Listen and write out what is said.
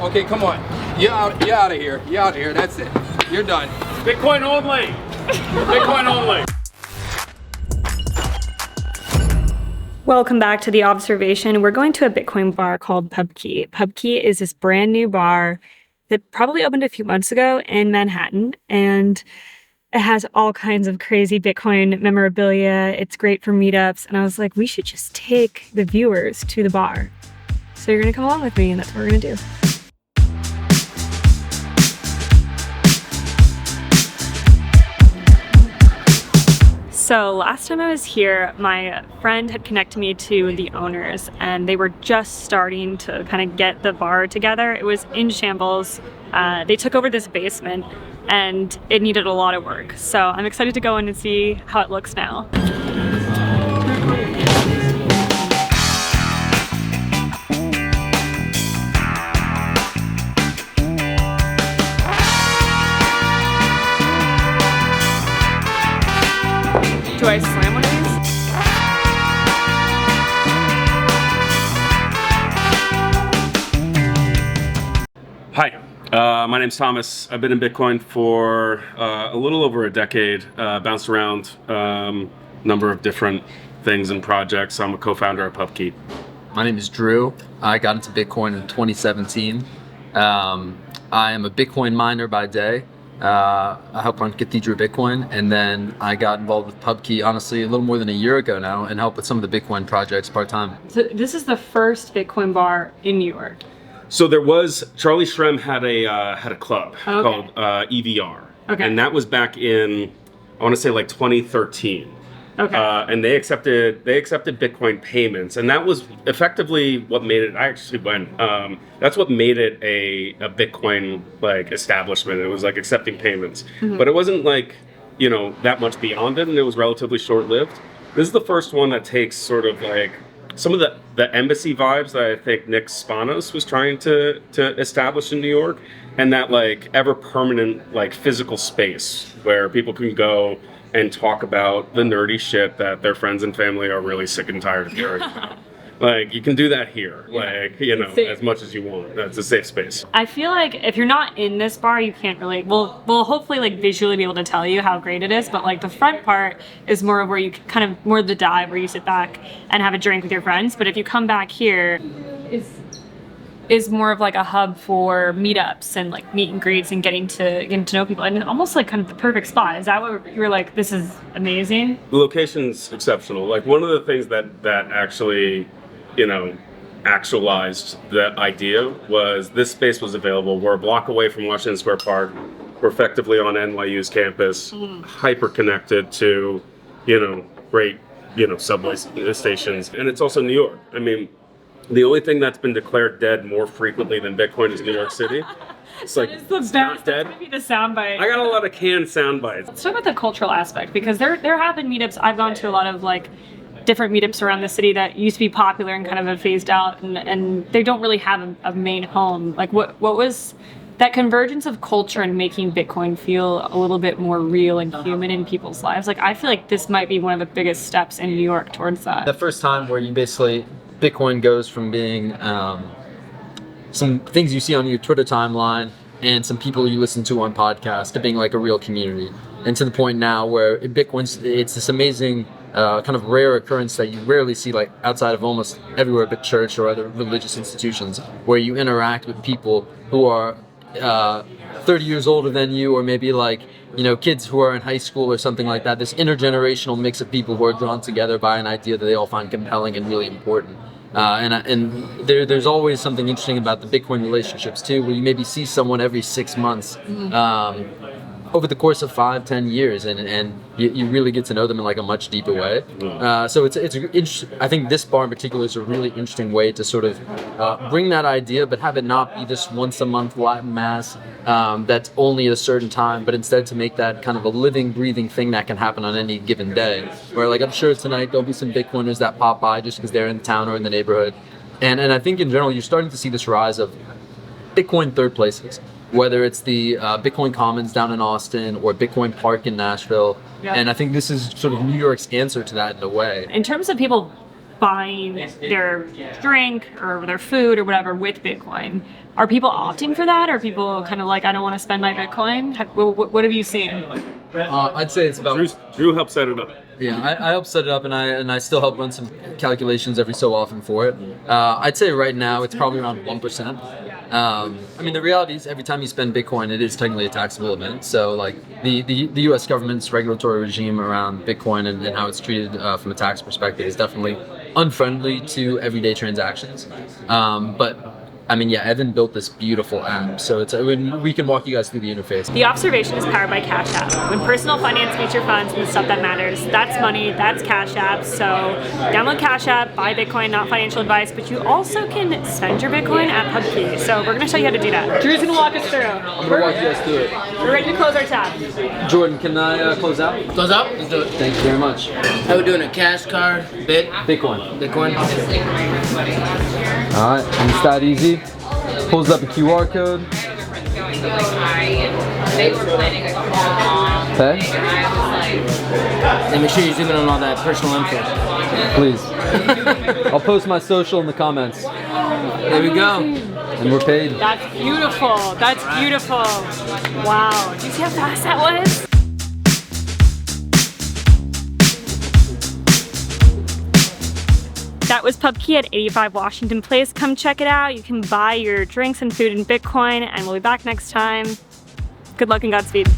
Okay, come on. You're out of here. You're out of here. That's it. You're done. Bitcoin only. Bitcoin only. Welcome back to The Observation. We're going to a Bitcoin bar called Pubkey. Pubkey is this brand new bar that probably opened a few months ago in Manhattan, and it has all kinds of crazy Bitcoin memorabilia. It's great for meetups, and I was like, we should just take the viewers to the bar. So you're gonna come along with me, and that's what we're gonna do. So last time I was here, my friend had connected me to the owners, and they were just starting to kind of get the bar together. It was in shambles. They took over this basement, and it needed a lot of work. So I'm excited to go in and see how it looks now. Do I slam one of these? Hi, my name's Thomas. I've been in Bitcoin for a little over a decade, bounced around a number of different things and projects. I'm a co-founder of pubkey. My name is Drew. I got into Bitcoin in 2017. I am a Bitcoin miner by day. I help run Cathedral Bitcoin, and then I got involved with pubkey, honestly, a little more than a year ago now, and help with some of the Bitcoin projects part-time. So this is the first Bitcoin bar in New York. So there was, Charlie Shrem had a club called EVR. Okay. And that was back in, I want to say like 2013. Okay. And they accepted Bitcoin payments, and that was effectively what made it. I actually went. That's what made it a Bitcoin like establishment. It was like accepting payments, but it wasn't like that much beyond it, and it was relatively short lived. This is the first one that takes sort of like some of the embassy vibes that I think Nick Spanos was trying to establish in New York, and that like ever permanent like physical space where people can go and talk about the nerdy shit that their friends and family are really sick and tired of hearing about. Like, you can do that here, as much as you want. That's a safe space. I feel like if you're not in this bar, you can't really, we'll hopefully like visually be able to tell you how great it is, but like the front part is more of where you kind of, more the dive where you sit back and have a drink with your friends. But if you come back here, is more of like a hub for meetups and like meet and greets and getting to know people, and almost like kind of the perfect spot. Is that what you were like, this is amazing? The location's exceptional. Like one of the things that actually, actualized that idea was this space was available. We're a block away from Washington Square Park. We're effectively on NYU's campus, hyper connected to, great, subway stations. And it's also New York. I mean, the only thing that's been declared dead more frequently than Bitcoin is New York City. It's like, it's not dead. That's maybe the soundbite. I got a lot of canned sound bites. Let's talk about the cultural aspect, because there have been meetups. I've gone to a lot of like different meetups around the city that used to be popular and kind of have phased out, and they don't really have a main home. Like what was that convergence of culture and making Bitcoin feel a little bit more real and human in people's lives? Like I feel like this might be one of the biggest steps in New York towards that. The first time where you basically, Bitcoin goes from being some things you see on your Twitter timeline and some people you listen to on podcasts to being like a real community. And to the point now where it's this amazing kind of rare occurrence that you rarely see like outside of almost everywhere but church or other religious institutions, where you interact with people who are 30 years older than you, or maybe like kids who are in high school or something like that. This intergenerational mix of people who are drawn together by an idea that they all find compelling and really important. And there's always something interesting about the Bitcoin relationships too, where you maybe see someone every 6 months over the course of 5-10 years, and you really get to know them in like a much deeper way. So it's I think this bar in particular is a really interesting way to sort of bring that idea, but have it not be this once a month Latin mass that's only at a certain time, but instead to make that kind of a living, breathing thing that can happen on any given day. Where like I'm sure tonight there'll be some Bitcoiners that pop by just because they're in town or in the neighborhood, and I think in general you're starting to see this rise of Bitcoin third places. Whether it's the Bitcoin Commons down in Austin or Bitcoin Park in Nashville. Yeah. And I think this is sort of New York's answer to that in a way. In terms of people buying their drink or their food or whatever with Bitcoin, Are people opting for that? Or are people kind of like, I don't want to spend my Bitcoin? What have you seen? I'd say it's about. Drew helped set it up. Yeah, I help set it up, and I still help run some calculations every so often for it. I'd say right now it's probably around 1%. I mean, the reality is every time you spend Bitcoin, it is technically a taxable event. So, like the U.S. government's regulatory regime around Bitcoin and how it's treated from a tax perspective is definitely unfriendly to everyday transactions. But I mean, yeah, Evan built this beautiful app, so we can walk you guys through the interface. The observation is powered by Cash App. When personal finance meets your funds and the stuff that matters, that's money, that's Cash App. So download Cash App, buy Bitcoin, not financial advice, but you also can spend your Bitcoin at pubkey. So we're gonna show you how to do that. Drew's gonna walk us through. I'm gonna walk you guys through it. We're ready to close our tab. Jordan, can I close out? Close out? Let's do it. Thank you very much. How we doing it? Cash card, Bitcoin. Bitcoin. All right, and it's that easy. Pulls up a QR code. Okay. And make sure you zoom in on all that personal info. Please. I'll post my social in the comments. There we go. And we're paid. That's beautiful. That's beautiful. Wow. Do you see how fast that was? That was pubkey at 85 Washington Place. Come check it out. You can buy your drinks and food in Bitcoin, and we'll be back next time. Good luck and Godspeed.